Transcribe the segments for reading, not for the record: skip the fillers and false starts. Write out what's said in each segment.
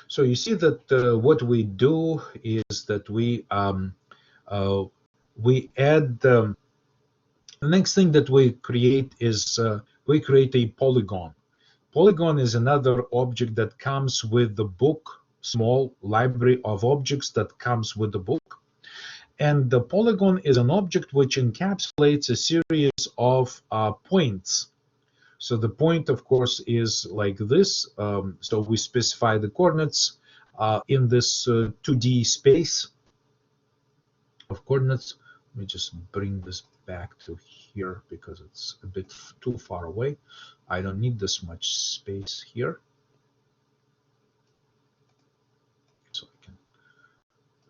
So you see that what we do is that we add the next thing that we create is we create a polygon. Polygon is another object that comes with the book, small library of objects that comes with the book. And the polygon is an object which encapsulates a series of points. So the point, of course, is like this. So we specify the coordinates in this 2D space of coordinates. Let me just bring this back to here because it's a bit too far away. I don't need this much space here. So I can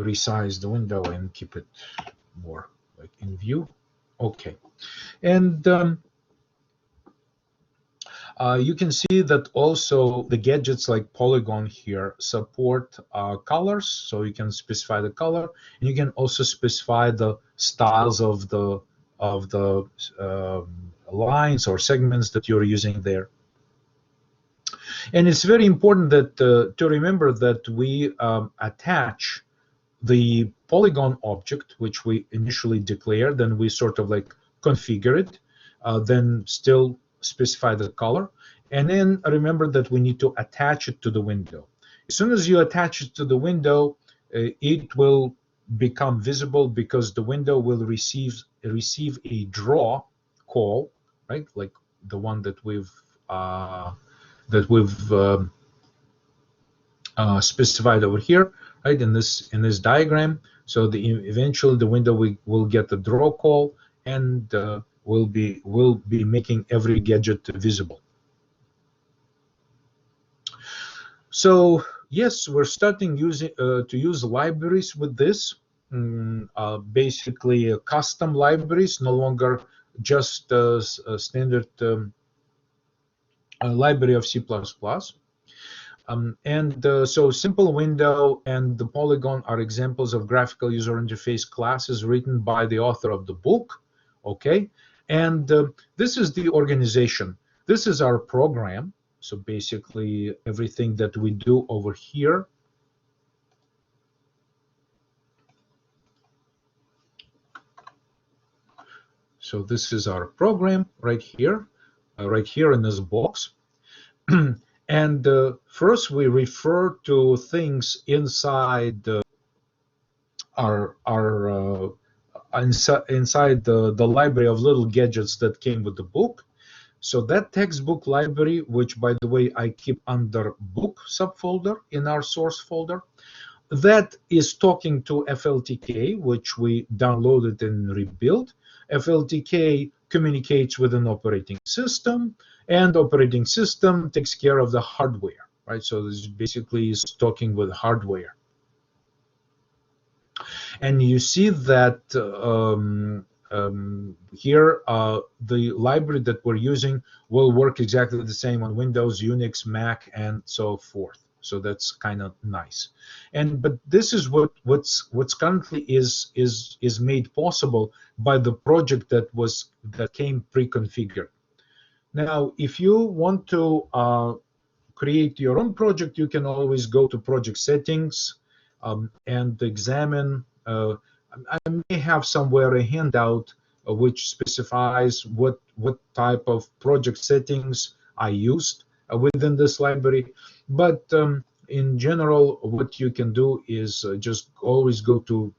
resize the window and keep it more like in view. Okay. And you can see that also the gadgets like Polygon here support colors, so you can specify the color, and you can also specify the styles of the lines or segments that you're using there. And it's very important that to remember that we attach the polygon object, which we initially declared, then we sort of like configure it, then still specify the color, and then remember that we need to attach it to the window. As soon as you attach it to the window, it will become visible because the window will receive a draw call, right? Like the one that we've specified over here, right? In this diagram. So eventually the window will get the draw call, and will be making every gadget visible. So yes, we're starting to use libraries with this. Basically, custom libraries, no longer just a standard library of C++. So simple window and the polygon are examples of graphical user interface classes written by the author of the book. Okay, and this is the organization. This is our program. So basically everything that we do over here. So this is our program right here in this box. And first we refer to things inside inside the library of little gadgets that came with the book. So that textbook library, which by the way I keep under book subfolder in our source folder, that is talking to FLTK, which we downloaded and rebuilt. FLTK communicates with an operating system, and operating system takes care of the hardware, right? So this basically is talking with hardware. And you see that here the library that we're using will work exactly the same on Windows, Unix, Mac, and so forth. So that's kind of nice. But this is what's currently is made possible by the project that came pre-configured. Now, if you want to create your own project, you can always go to project settings and examine. I may have somewhere a handout which specifies what type of project settings I used within this library. But in general, what you can do is just always go to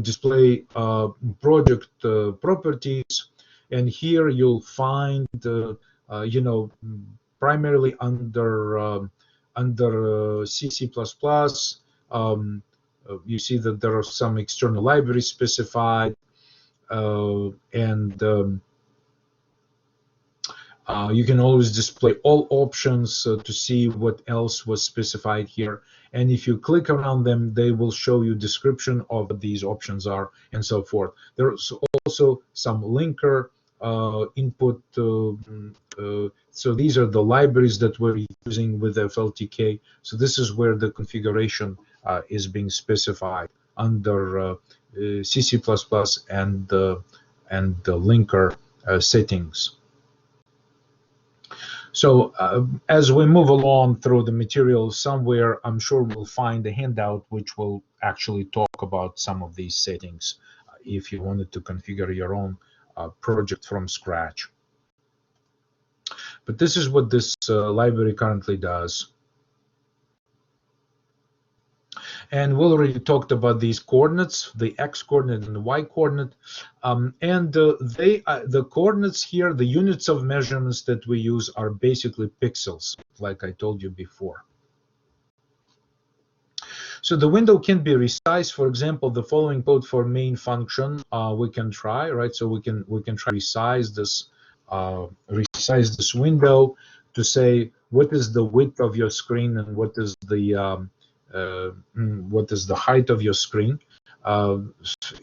display project properties, and here you'll find primarily under C++. You see that there are some external libraries specified, and you can always display all options to see what else was specified here. And if you click around them, they will show you description of what these options are and so forth. There's also some linker input. So these are the libraries that we're using with FLTK. So this is where the configuration is being specified under C++ and the linker settings. So as we move along through the material, somewhere I'm sure we'll find a handout which will actually talk about some of these settings if you wanted to configure your own project from scratch. But this is what this library currently does. And we already talked about these coordinates, the x coordinate and the y coordinate. The coordinates here, the units of measurements that we use are basically pixels, like I told you before. So the window can be resized. For example, the following code for main function we can try, right? So we can try to resize this window to say what is the width of your screen and what is the height of your screen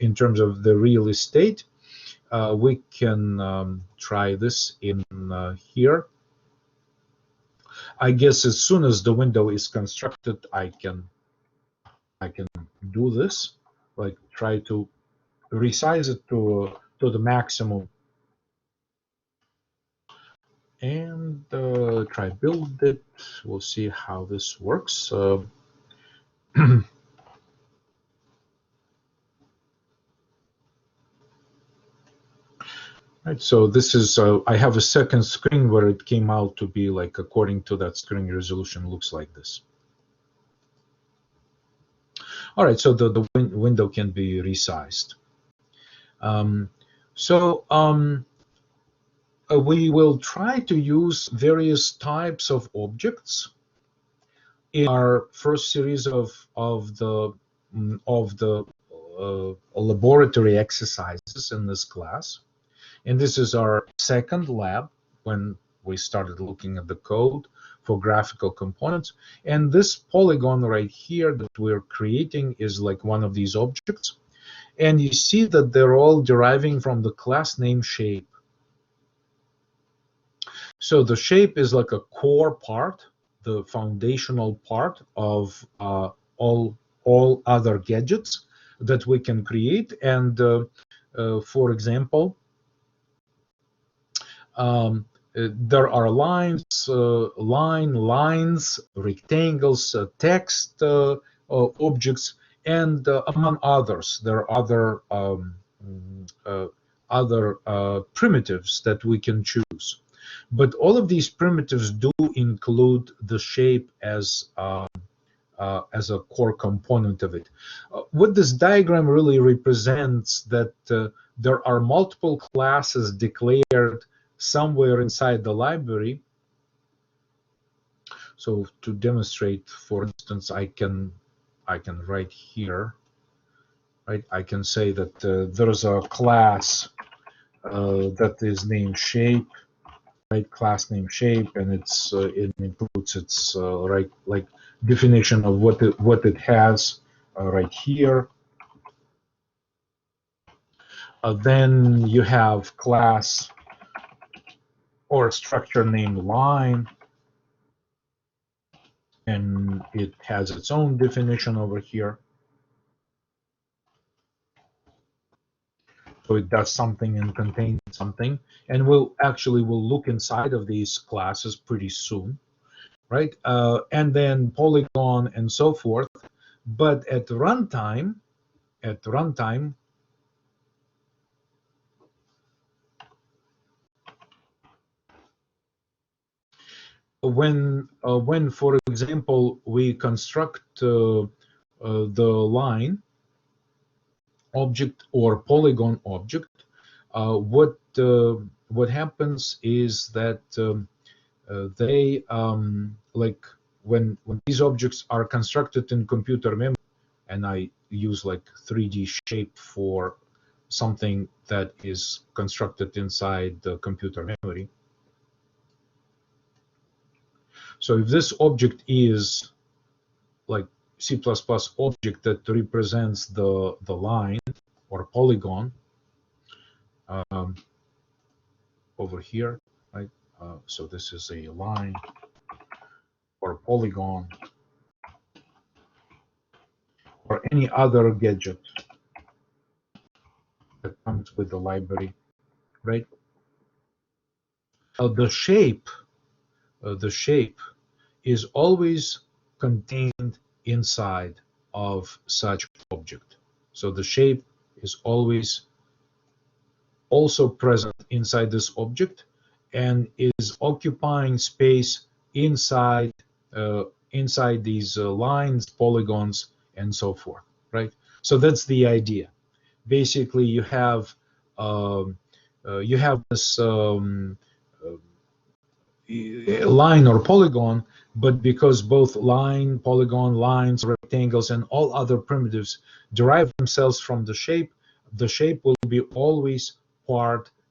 in terms of the real estate. We can try this in here. I guess as soon as the window is constructed, I can do this, like try to resize it to the maximum and try build it. We'll see how this works. Right, so this is I have a second screen where it came out to be like according to that screen resolution looks like this. All right, so the window can be resized. We will try to use various types of objects in our first series of the laboratory exercises in this class. And this is our second lab when we started looking at the code for graphical components. And this polygon right here that we're creating is like one of these objects. And you see that they're all deriving from the class name shape. So the shape is like a core part, the foundational part of all other gadgets that we can create. And for example, there are lines, rectangles, text objects, and among others, there are other primitives that we can choose. But all of these primitives do include the shape as a core component of it. What this diagram really represents that there are multiple classes declared somewhere inside the library. So to demonstrate, for instance, I can write here, right? I can say that there's a class that is named shape, right? Class name shape, and it includes its right like definition of what it has right here. Then you have class or structure named line, and it has its own definition over here. So it does something and contains something, and we'll look inside of these classes pretty soon, right? And then polygon and so forth. But at runtime, when for example we construct the line object or polygon object, what happens is that they like when these objects are constructed in computer memory, and I use like 3D shape for something that is constructed inside the computer memory. So if this object is like C++ object that represents the line or polygon over here, right? So this is a line or polygon or any other gadget that comes with the library, right? The shape the shape is always contained inside of such object. So the shape is always also present inside this object and is occupying space inside inside these lines, polygons, and so forth, right? So that's the idea. Basically, um, you have this line or polygon, but because both line, polygon, lines, rectangles, and all other primitives derive themselves from the shape will be always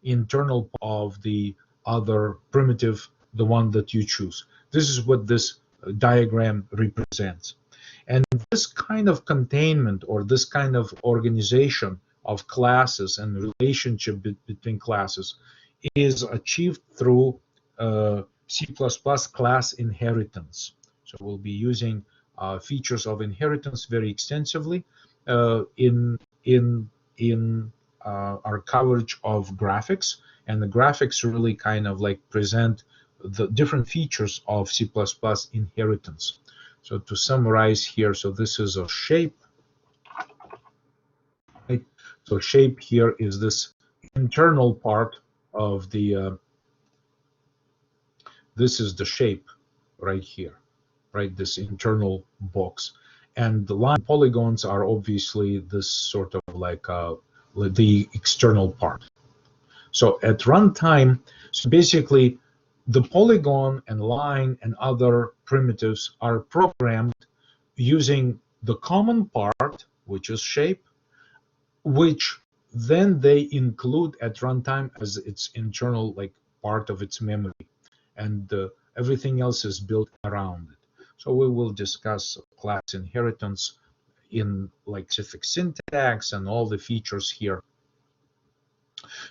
internal of the other primitive, the one that you choose. This is what this diagram represents. And this kind of containment or this kind of organization of classes and relationship between classes is achieved through C++ class inheritance. So we'll be using features of inheritance very extensively in our coverage of graphics, and the graphics really kind of like present the different features of C++ inheritance. So to summarize here, so this is a shape, right? So shape here is this internal part of the this is the shape right here, right? This internal box. And the line polygons are obviously this sort of like the external part. So at runtime, so basically the polygon and line and other primitives are programmed using the common part, which is shape, which then they include at runtime as its internal like part of its memory, and everything else is built around it. So we will discuss class inheritance in like specific syntax and all the features here.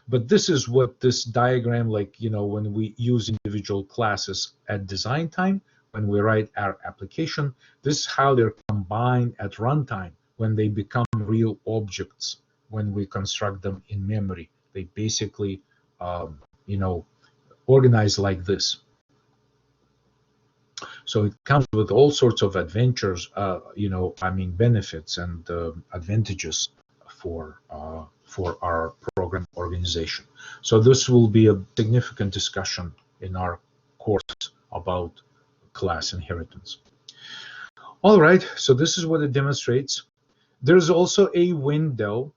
But this is what this diagram, like, you know, when we use individual classes at design time, when we write our application, this is how they're combined at runtime when they become real objects, when we construct them in memory. They basically, you know, organize like this. So it comes with all sorts of adventures, you know, I mean, benefits and advantages for our program organization. So this will be a significant discussion in our course about class inheritance. All right, so this is what it demonstrates. There's also a window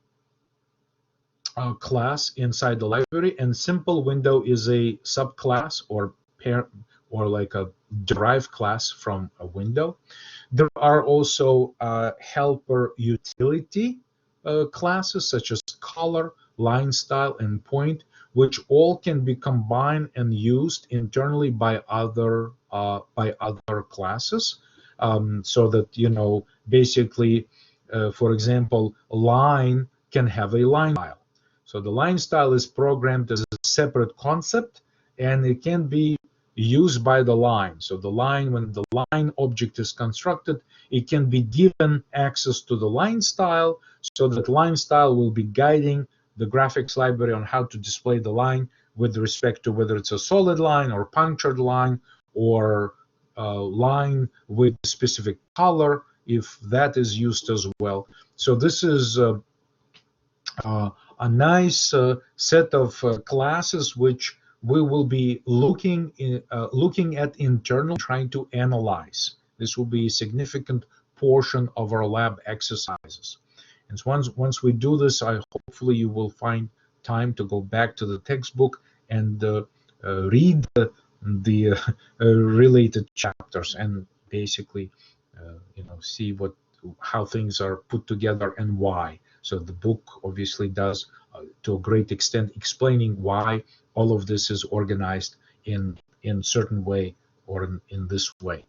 class inside the library, and simple window is a subclass or pair or like a derived class from a window. There are also helper utility classes such as color, line style, and point, which all can be combined and used internally by other classes, so that, you know, basically, for example, line can have a line style. So the line style is programmed as a separate concept, and it can be used by the line. So the line, when the line object is constructed, it can be given access to the line style, so that line style will be guiding the graphics library on how to display the line with respect to whether it's a solid line or punctured line or line with specific color, if that is used as well. So this is a nice set of classes which we will be looking at internally, trying to analyze. This will be a significant portion of our lab exercises. And once we do this, hopefully you will find time to go back to the textbook and read the related chapters and basically you know, see how things are put together and why. So the book obviously does to a great extent explaining why all of this is organized in certain way or in this way.